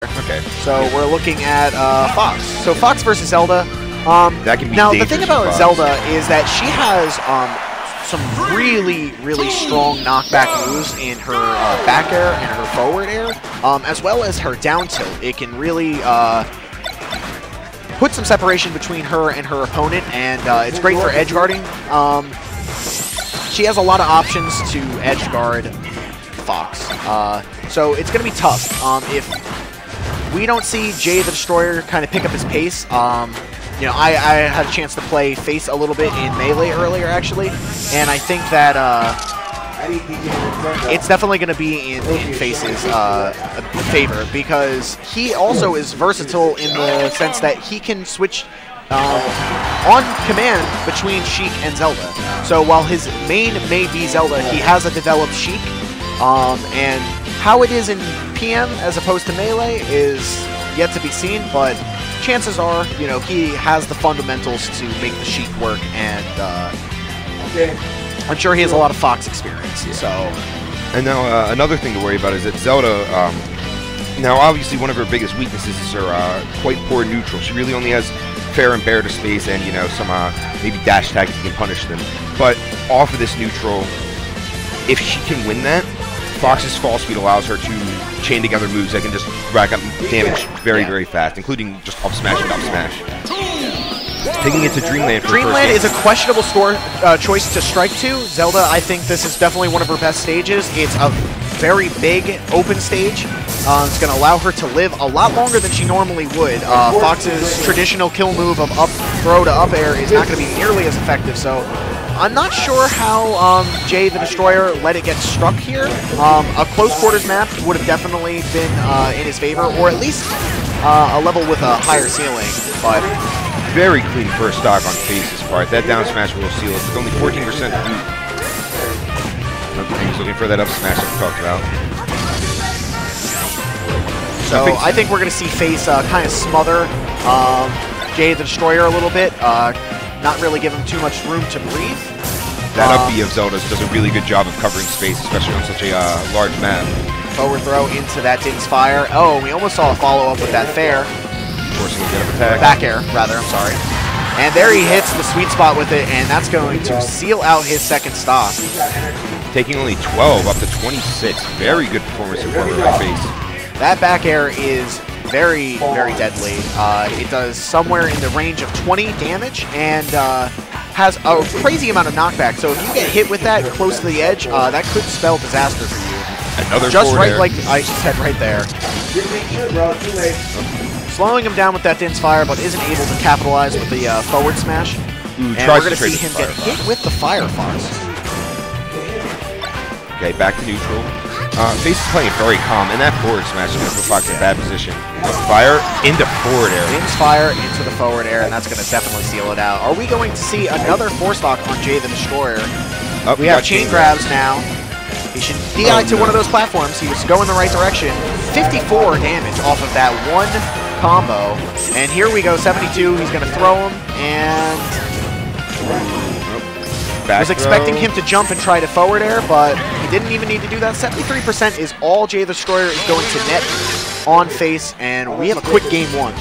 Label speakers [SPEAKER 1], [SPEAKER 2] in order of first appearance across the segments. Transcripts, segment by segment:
[SPEAKER 1] Okay.
[SPEAKER 2] So we're looking at Fox. So Fox versus Zelda.
[SPEAKER 1] That can be
[SPEAKER 2] now the thing about
[SPEAKER 1] Fox.
[SPEAKER 2] Zelda is that she has some really strong knockback moves in her back air and her forward air, as well as her down tilt. It can really put some separation between her and her opponent, and it's great for edge guarding. She has a lot of options to edge guard Fox, so it's going to be tough. If we don't see Jay the Destroyer kind of pick up his pace, you know, I had a chance to play Face a little bit in Melee earlier, actually, and I think that it's definitely going to be in Face's favor, because he also is versatile in the sense that he can switch on command between Sheik and Zelda. So while his main may be Zelda, he has a developed Sheik, and how it is in PM as opposed to Melee is yet to be seen, but chances are, you know, he has the fundamentals to make the Sheik work, and I'm sure he has a lot of Fox experience. So,
[SPEAKER 1] and now another thing to worry about is that Zelda, now obviously one of her biggest weaknesses is her quite poor neutral. She really only has fair and bear to space, and you know, some maybe dash tag if you can punish them. But off of this neutral, if she can win that, Fox's fall speed allows her to chain together moves that can just rack up damage very fast, including just up smash and up smash. Taking it to Dreamland.
[SPEAKER 2] Dreamland is a questionable choice to strike to. Zelda, I think this is definitely one of her best stages. It's a very big open stage. It's going to allow her to live a lot longer than she normally would. Fox's traditional kill move of up throw to up air is not going to be nearly as effective, so I'm not sure how Jay the Destroyer let it get struck here. A close quarters map would have definitely been in his favor, or at least a level with a higher ceiling. But
[SPEAKER 1] very clean first stock on Face's part. That down smash will seal it. It's only 14% loot. He's looking for that up smash that we talked about.
[SPEAKER 2] So I think we're going to see Face kind of smother Jay the Destroyer a little bit. Not really give him too much room to breathe.
[SPEAKER 1] That up B of Zelda's does a really good job of covering space, especially on such a large map.
[SPEAKER 2] Forward throw into that Din's Fire. Oh, we almost saw a follow-up with that fair.
[SPEAKER 1] Forcing a get up attack.
[SPEAKER 2] Back air, rather, I'm sorry. And there he hits the sweet spot with it, and that's going to seal out his second stock.
[SPEAKER 1] Taking only 12 up to 26. Very good performance in front of my Face.
[SPEAKER 2] That back air is very deadly. It does somewhere in the range of 20 damage, and has a crazy amount of knockback. So if you get hit with that close to the edge, that could spell disaster for you.
[SPEAKER 1] Another
[SPEAKER 2] just right
[SPEAKER 1] air.
[SPEAKER 2] Like I said right there. Slowing him down with that Din's Fire, but isn't able to capitalize with the forward smash.
[SPEAKER 1] Ooh,
[SPEAKER 2] and we're going to see him get hit with the Fire Fox.
[SPEAKER 1] Okay, back to neutral. Face is playing very calm, and that forward smash is going to put Fox in a bad position. Fire into forward air.
[SPEAKER 2] Din's Fire into the forward air, and that's going to definitely seal it out. Are we going to see another 4-stock on Jay the Destroyer? We have chain grabs now. He should DI to one of those platforms. He was going the right direction. 54 damage off of that one combo. And here we go, 72. He's going to throw him, and I was expecting him to jump and try to forward air, but he didn't even need to do that. 73% is all Jay the Destroyer is going to net on Face, and we have a quick game one.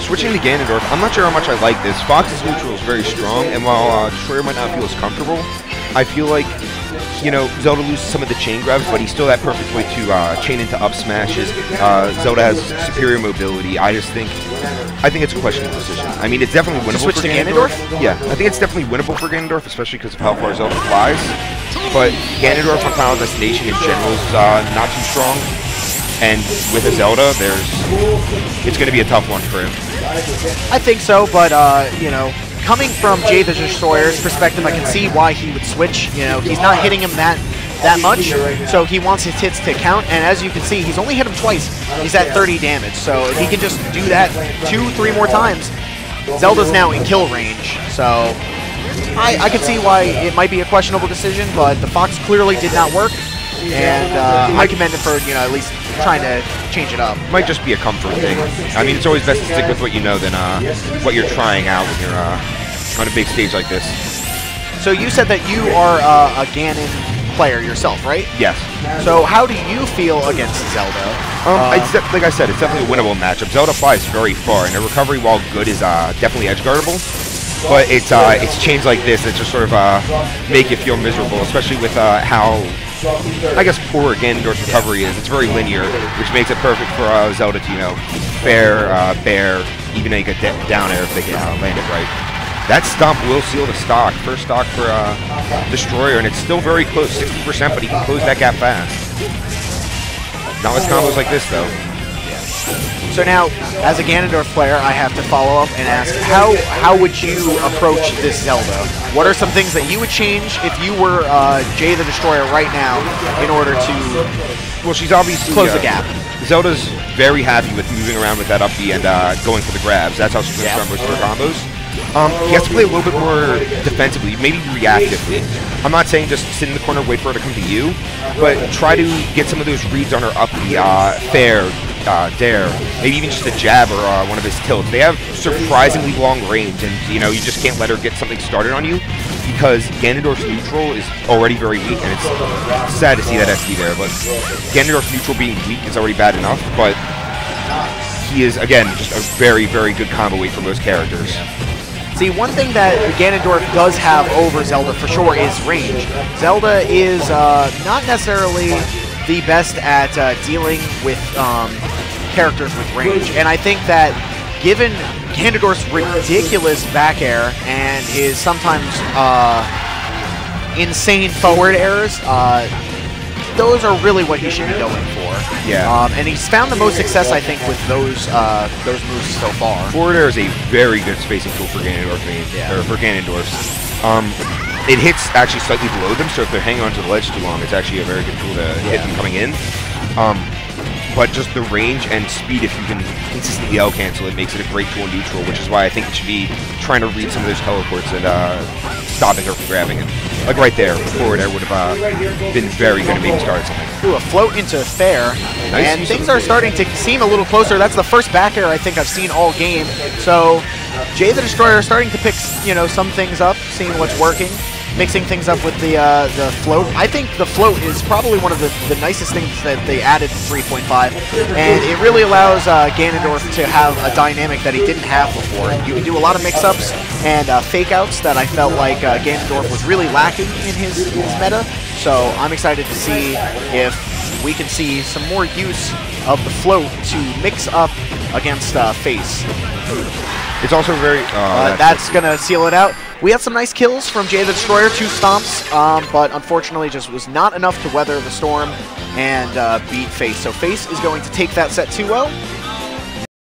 [SPEAKER 1] Switching to Ganondorf, I'm not sure how much I like this. Fox's neutral is very strong, and while Destroyer might not feel as comfortable, I feel like, you know, Zelda loses some of the chain grabs, but he's still that perfect way to chain into up smashes. Zelda has superior mobility. I think it's a questionable decision. I mean, it's definitely winnable for Ganondorf. Yeah, I think it's definitely winnable for Ganondorf, especially because of how far Zelda flies. But Ganondorf on Final Destination in general is not too strong. And with a Zelda, it's going to be a tough one for him.
[SPEAKER 2] I think so, but, you know, coming from Jay the Destroyer's perspective, I can see why he would switch. You know, he's not hitting him that much, so he wants his hits to count, and as you can see, he's only hit him twice. He's at 30 damage, so if he can just do that 2-3 more times, Zelda's now in kill range. So I can see why it might be a questionable decision, but the Fox clearly did not work, and I commend him for, you know, at least trying to change it up.
[SPEAKER 1] Might just be a comfort thing. I mean, it's always best to stick with what you know than what you're trying out when you're on a big stage like this.
[SPEAKER 2] So you said that you are a Ganon player yourself, right?
[SPEAKER 1] Yes.
[SPEAKER 2] So how do you feel against Zelda?
[SPEAKER 1] Like I said, it's definitely a winnable matchup. Zelda flies very far, and her recovery, while good, is definitely edge guardable. But it's chains like this that just sort of make you feel miserable, especially with how, I guess, poor Ganondorf's recovery is. It's very linear, which makes it perfect for Zelda to, fair, bair, even make a down air if they can land it right. That stomp will seal the stock. First stock for Destroyer, and it's still very close, 60%, but he can close that gap fast. Not with combos like this, though.
[SPEAKER 2] So now, as a Ganondorf player, I have to follow up and ask, how would you approach this Zelda? What are some things that you would change if you were Jay the Destroyer right now in order to
[SPEAKER 1] she's obviously
[SPEAKER 2] close the gap?
[SPEAKER 1] Zelda's very happy with moving around with that up B and going for the grabs. That's how she's going to start most of her combos. He has to play a little bit more defensively, maybe reactively. I'm not saying just sit in the corner, wait for her to come to you, but try to get some of those reads on her up B, fair, dare, maybe even just a jab or one of his tilts. They have surprisingly long range, and you just can't let her get something started on you because Ganondorf's neutral is already very weak, and it's sad to see that SD there, but Ganondorf's neutral being weak is already bad enough, but he is, again, just a very, very good combo weight for most characters.
[SPEAKER 2] See, one thing that Ganondorf does have over Zelda for sure is range. Zelda is not necessarily the best at dealing with characters with range, and I think that given Ganondorf's ridiculous back air and his sometimes insane forward airs, those are really what he should be going for.
[SPEAKER 1] Yeah.
[SPEAKER 2] And he's found the most success, I think, with those moves so far.
[SPEAKER 1] Forward air is a very good spacing tool for Ganondorf. Or for Ganondorf's. It hits actually slightly below them, so if they're hanging onto the ledge too long, it's actually a very good tool to hit them coming in. But just the range and speed, if you can consistently L-cancel, it makes it a great tool in neutral, which is why I think it should be trying to read some of those teleports and stopping her from grabbing it. Like right there, forward air would have been very good at maybe starting something.
[SPEAKER 2] Ooh, a float into fair,
[SPEAKER 1] nice.
[SPEAKER 2] And things are starting to seem a little closer. That's the first back air I think I've seen all game. So Jay the Destroyer is starting to pick, some things up, seeing what's working, mixing things up with the float. I think the float is probably one of the nicest things that they added to 3.5, and it really allows Ganondorf to have a dynamic that he didn't have before. You can do a lot of mix-ups and fake-outs that I felt like Ganondorf was really lacking in his meta, so I'm excited to see if we can see some more use of the float to mix up against Face.
[SPEAKER 1] It's also very...
[SPEAKER 2] that's going to seal it out. We had some nice kills from Jay the Destroyer, 2 stomps, but unfortunately just was not enough to weather the storm and beat Face. So Face is going to take that set 2-0.